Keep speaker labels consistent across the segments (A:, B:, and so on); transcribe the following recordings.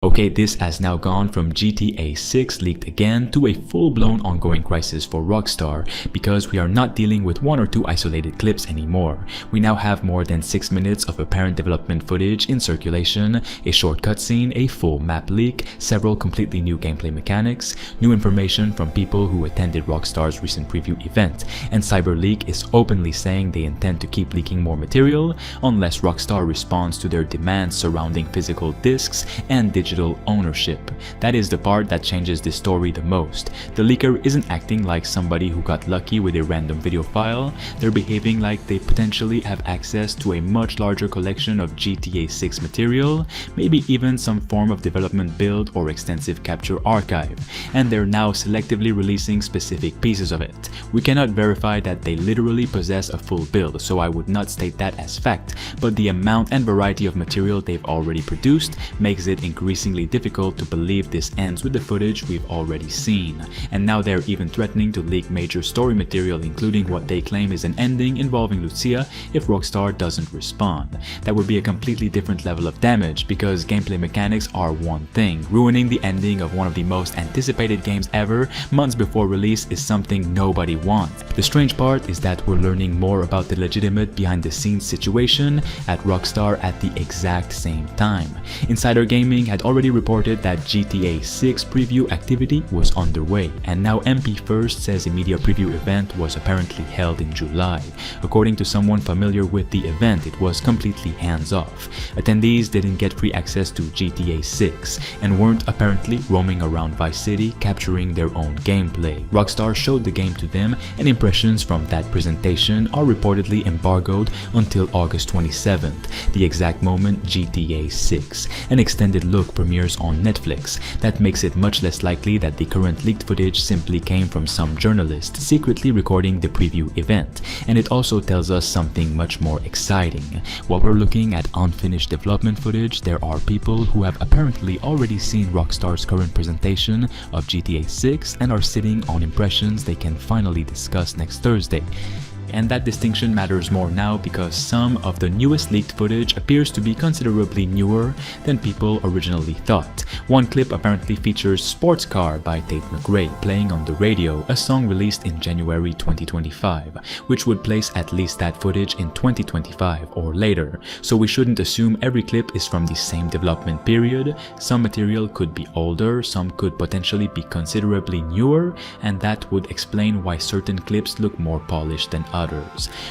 A: Okay, this has now gone from GTA 6 leaked again to a full-blown ongoing crisis for Rockstar because we are not dealing with one or two isolated clips anymore. We now have more than 6 minutes of apparent development footage in circulation, a short cutscene, a full map leak, several completely new gameplay mechanics, new information from people who attended Rockstar's recent preview event, and CyberLeak is openly saying they intend to keep leaking more material unless Rockstar responds to their demands surrounding physical discs and digital ownership. That is the part that changes this story the most. The leaker isn't acting like somebody who got lucky with a random video file, they're behaving like they potentially have access to a much larger collection of GTA 6 material, maybe even some form of development build or extensive capture archive, and they're now selectively releasing specific pieces of it. We cannot verify that they literally possess a full build, so I would not state that as fact, but the amount and variety of material they've already produced makes it increasingly difficult to believe this ends with the footage we've already seen. And now they're even threatening to leak major story material, including what they claim is an ending involving Lucia if Rockstar doesn't respond. That would be a completely different level of damage because gameplay mechanics are one thing. Ruining the ending of one of the most anticipated games ever months before release is something nobody wants. The strange part is that we're learning more about the legitimate behind-the-scenes situation at Rockstar at the exact same time. Insider Gaming had already reported that GTA 6 preview activity was underway, and now MP First says a media preview event was apparently held in July. According to someone familiar with the event, it was completely hands-off. Attendees didn't get free access to GTA 6 and weren't apparently roaming around Vice City capturing their own gameplay. Rockstar showed the game to them, and impressions from that presentation are reportedly embargoed until August 27th, the exact moment GTA 6. An extended look premieres on Netflix. That makes it much less likely that the current leaked footage simply came from some journalist secretly recording the preview event, and it also tells us something much more exciting. While we're looking at unfinished development footage, there are people who have apparently already seen Rockstar's current presentation of GTA 6 and are sitting on impressions they can finally discuss next Thursday. And that distinction matters more now because some of the newest leaked footage appears to be considerably newer than people originally thought. One clip apparently features Sports Car by Tate McRae playing on the radio, a song released in January 2025, which would place at least that footage in 2025 or later. So we shouldn't assume every clip is from the same development period. Some material could be older, some could potentially be considerably newer, and that would explain why certain clips look more polished than others.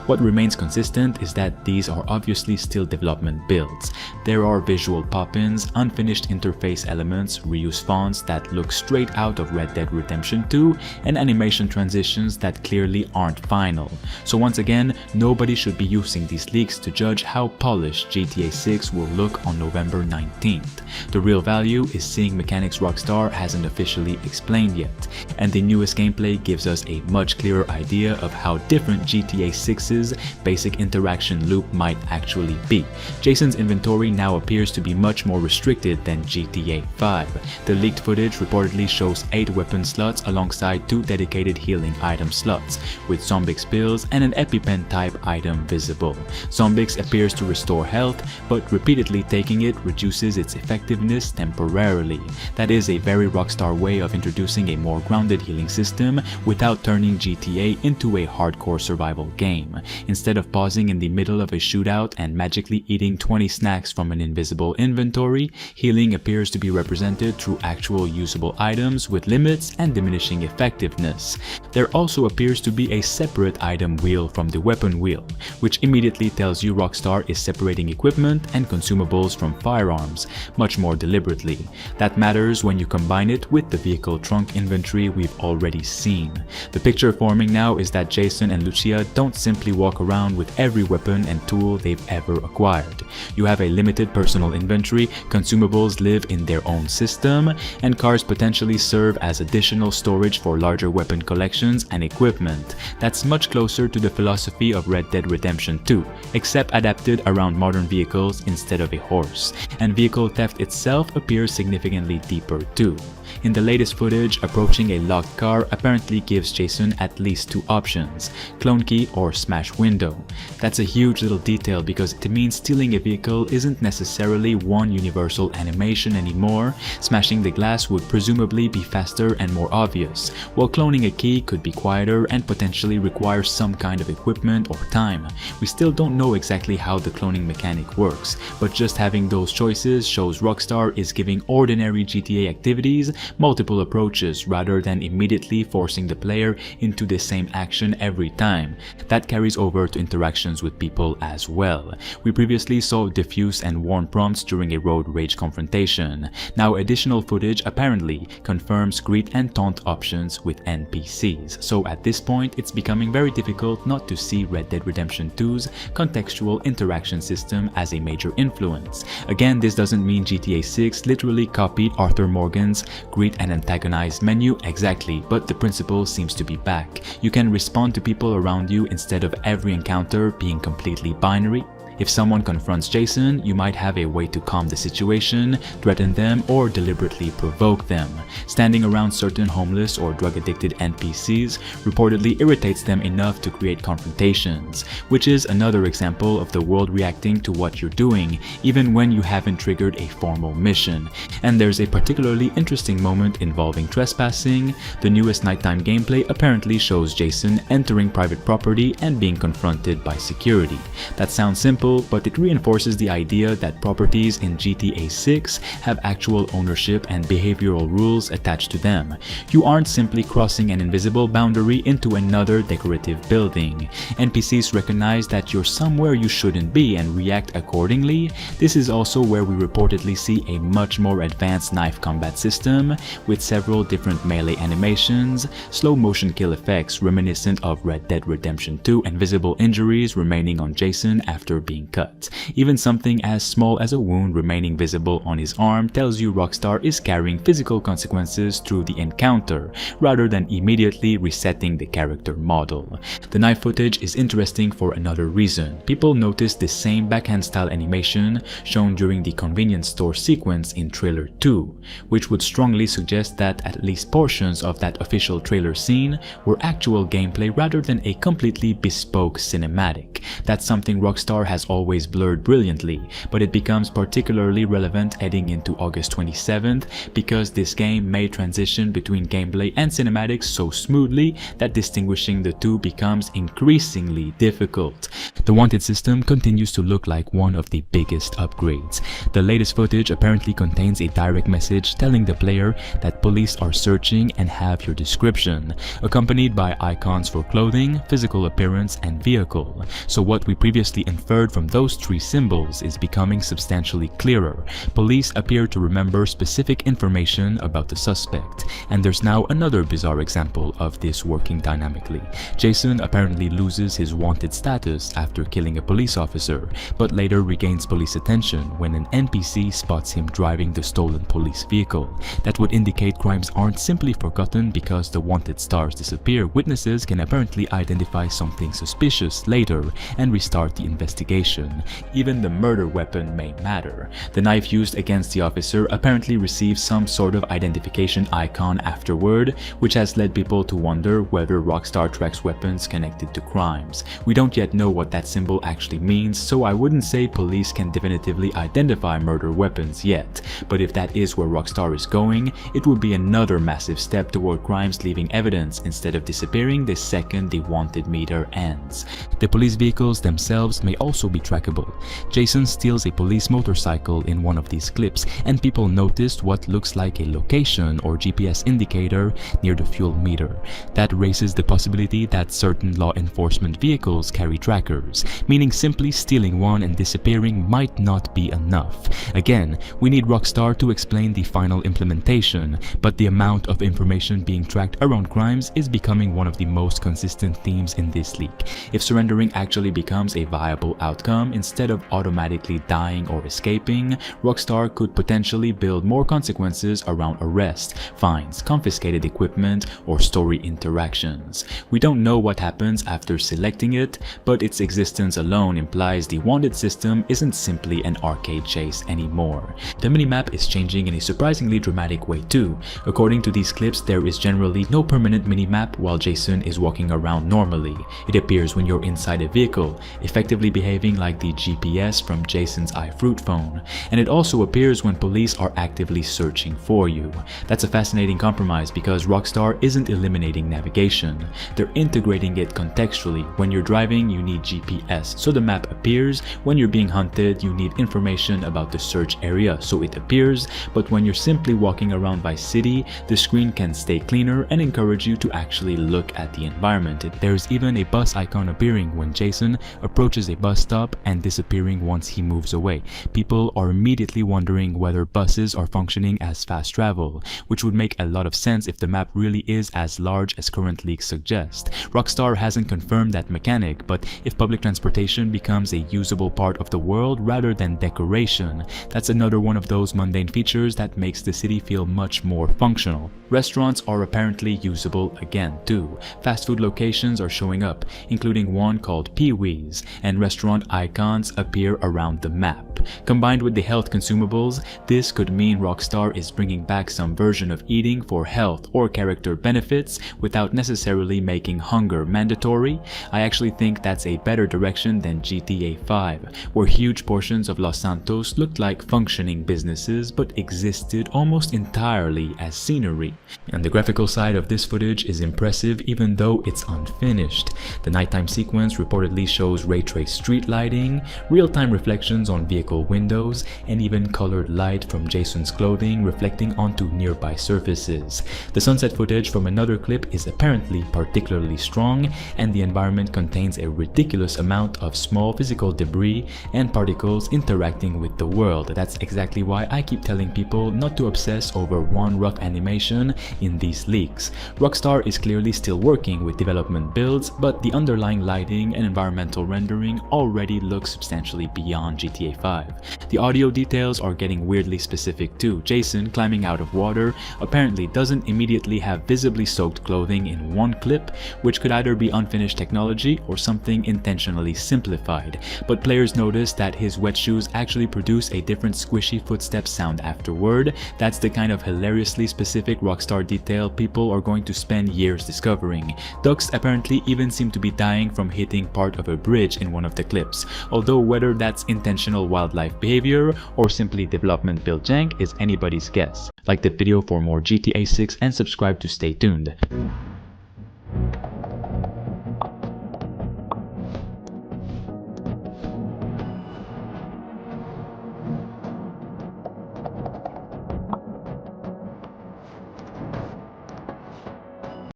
A: What remains consistent is that these are obviously still development builds. There are visual pop-ins, unfinished interface elements, reused fonts that look straight out of Red Dead Redemption 2, and animation transitions that clearly aren't final. So once again, nobody should be using these leaks to judge how polished GTA 6 will look on November 19th. The real value is seeing mechanics Rockstar hasn't officially explained yet, and the newest gameplay gives us a much clearer idea of how different GTA 6's basic interaction loop might actually be. Jason's inventory now appears to be much more restricted than GTA 5. The leaked footage reportedly shows 8 weapon slots alongside 2 dedicated healing item slots, with Zombix pills and an EpiPen type item visible. Zombix appears to restore health, but repeatedly taking it reduces its effectiveness temporarily. That is a very Rockstar way of introducing a more grounded healing system without turning GTA into a hardcore survival game. Instead of pausing in the middle of a shootout and magically eating 20 snacks from an invisible inventory, healing appears to be represented through actual usable items with limits and diminishing effectiveness. There also appears to be a separate item wheel from the weapon wheel, which immediately tells you Rockstar is separating equipment and consumables from firearms much more deliberately. That matters when you combine it with the vehicle trunk inventory we've already seen. The picture forming now is that Jason and Lucia don't simply walk around with every weapon and tool they've ever acquired. You have a limited personal inventory, consumables live in their own system, and cars potentially serve as additional storage for larger weapon collections and equipment. That's much closer to the philosophy of Red Dead Redemption 2, except adapted around modern vehicles instead of a horse. And vehicle theft itself appears significantly deeper too. In the latest footage, approaching a locked car apparently gives Jason at least two options: clone key or smash window. That's a huge little detail because it means stealing a vehicle isn't necessarily one universal animation anymore. Smashing the glass would presumably be faster and more obvious, while cloning a key could be quieter and potentially require some kind of equipment or time. We still don't know exactly how the cloning mechanic works, but just having those choices shows Rockstar is giving ordinary GTA activities multiple approaches rather than immediately forcing the player into the same action every time. That carries over to interactions with people as well. We previously saw diffuse and warn prompts during a road rage confrontation. Now additional footage apparently confirms greet and taunt options with NPCs. So at this point, it's becoming very difficult not to see Red Dead Redemption 2's contextual interaction system as a major influence. Again, this doesn't mean GTA 6 literally copied Arthur Morgan's greet and antagonize menu exactly, but the principle seems to be back. You can respond to people around you instead of every encounter being completely binary. If someone confronts Jason, you might have a way to calm the situation, threaten them, or deliberately provoke them. Standing around certain homeless or drug-addicted NPCs reportedly irritates them enough to create confrontations, which is another example of the world reacting to what you're doing, even when you haven't triggered a formal mission. And there's a particularly interesting moment involving trespassing. The newest nighttime gameplay apparently shows Jason entering private property and being confronted by security. That sounds simple, but it reinforces the idea that properties in GTA 6 have actual ownership and behavioral rules attached to them. You aren't simply crossing an invisible boundary into another decorative building. NPCs recognize that you're somewhere you shouldn't be and react accordingly. This is also where we reportedly see a much more advanced knife combat system with several different melee animations, slow motion kill effects reminiscent of Red Dead Redemption 2, and visible injuries remaining on Jason after being cut. Even something as small as a wound remaining visible on his arm tells you Rockstar is carrying physical consequences through the encounter, rather than immediately resetting the character model. The knife footage is interesting for another reason. People noticed the same backhand style animation shown during the convenience store sequence in Trailer 2, which would strongly suggest that at least portions of that official trailer scene were actual gameplay rather than a completely bespoke cinematic. That's something Rockstar has always blurred brilliantly, but it becomes particularly relevant heading into August 27th because this game may transition between gameplay and cinematics so smoothly that distinguishing the two becomes increasingly difficult. The Wanted system continues to look like one of the biggest upgrades. The latest footage apparently contains a direct message telling the player that police are searching and have your description, accompanied by icons for clothing, physical appearance, and vehicle. So what we previously inferred from those three symbols is becoming substantially clearer. Police appear to remember specific information about the suspect, and there's now another bizarre example of this working dynamically. Jason apparently loses his wanted status after killing a police officer, but later regains police attention when an NPC spots him driving the stolen police vehicle. That would indicate crimes aren't simply forgotten because the wanted stars disappear. Witnesses can apparently identify something suspicious later and restart the investigation. Even the murder weapon may matter. The knife used against the officer apparently receives some sort of identification icon afterward, which has led people to wonder whether Rockstar tracks weapons connected to crimes. We don't yet know what that symbol actually means, so I wouldn't say police can definitively identify murder weapons yet, but if that is where Rockstar is going, it would be another massive step toward crimes leaving evidence instead of disappearing the second the wanted meter ends. The police vehicles themselves may also be trackable. Jason steals a police motorcycle in one of these clips, and people noticed what looks like a location or GPS indicator near the fuel meter. That raises the possibility that certain law enforcement vehicles carry trackers, meaning simply stealing one and disappearing might not be enough. Again, we need Rockstar to explain the final implementation, but the amount of information being tracked around crimes is becoming one of the most consistent themes in this leak. If surrendering actually becomes a viable outcome outcome, instead of automatically dying or escaping, Rockstar could potentially build more consequences around arrest, fines, confiscated equipment, or story interactions. We don't know what happens after selecting it, but its existence alone implies the wanted system isn't simply an arcade chase anymore. The minimap is changing in a surprisingly dramatic way too. According to these clips, there is generally no permanent minimap while Jason is walking around normally. It appears when you're inside a vehicle, effectively behaving like the GPS from Jason's iFruit phone, and it also appears when police are actively searching for you. That's a fascinating compromise because Rockstar isn't eliminating navigation. They're integrating it contextually. When you're driving, you need GPS, so the map appears. When you're being hunted, you need information about the search area, so it appears. But when you're simply walking around Vice City, the screen can stay cleaner and encourage you to actually look at the environment. There's even a bus icon appearing when Jason approaches a bus stop and disappearing once he moves away. People are immediately wondering whether buses are functioning as fast travel, which would make a lot of sense if the map really is as large as current leaks suggest. Rockstar hasn't confirmed that mechanic, but if public transportation becomes a usable part of the world rather than decoration, that's another one of those mundane features that makes the city feel much more functional. Restaurants are apparently usable again too. Fast food locations are showing up, including one called Pee-wee's, and restaurant icons appear around the map. Combined with the health consumables, this could mean Rockstar is bringing back some version of eating for health or character benefits without necessarily making hunger mandatory. I actually think that's a better direction than GTA 5, where huge portions of Los Santos looked like functioning businesses but existed almost entirely as scenery. And the graphical side of this footage is impressive even though it's unfinished. The nighttime sequence reportedly shows ray-traced street lighting, real-time reflections on vehicle windows, and even colored light from Jason's clothing reflecting onto nearby surfaces. The sunset footage from another clip is apparently particularly strong, and the environment contains a ridiculous amount of small physical debris and particles interacting with the world. That's exactly why I keep telling people not to obsess over one rough animation in these leaks. Rockstar is clearly still working with development builds, but the underlying lighting and environmental rendering already looks substantially beyond GTA 5. The audio details are getting weirdly specific too. Jason climbing out of water apparently doesn't immediately have visibly soaked clothing in one clip, which could either be unfinished technology or something intentionally simplified. But players notice that his wet shoes actually produce a different squishy footstep sound afterward. That's the kind of hilariously specific Rockstar detail people are going to spend years discovering. Ducks apparently even seem to be dying from hitting part of a bridge in one of the clips, although whether that's intentional wildlife behavior or simply development build jank is anybody's guess. Like the video for more GTA 6 and subscribe to stay tuned.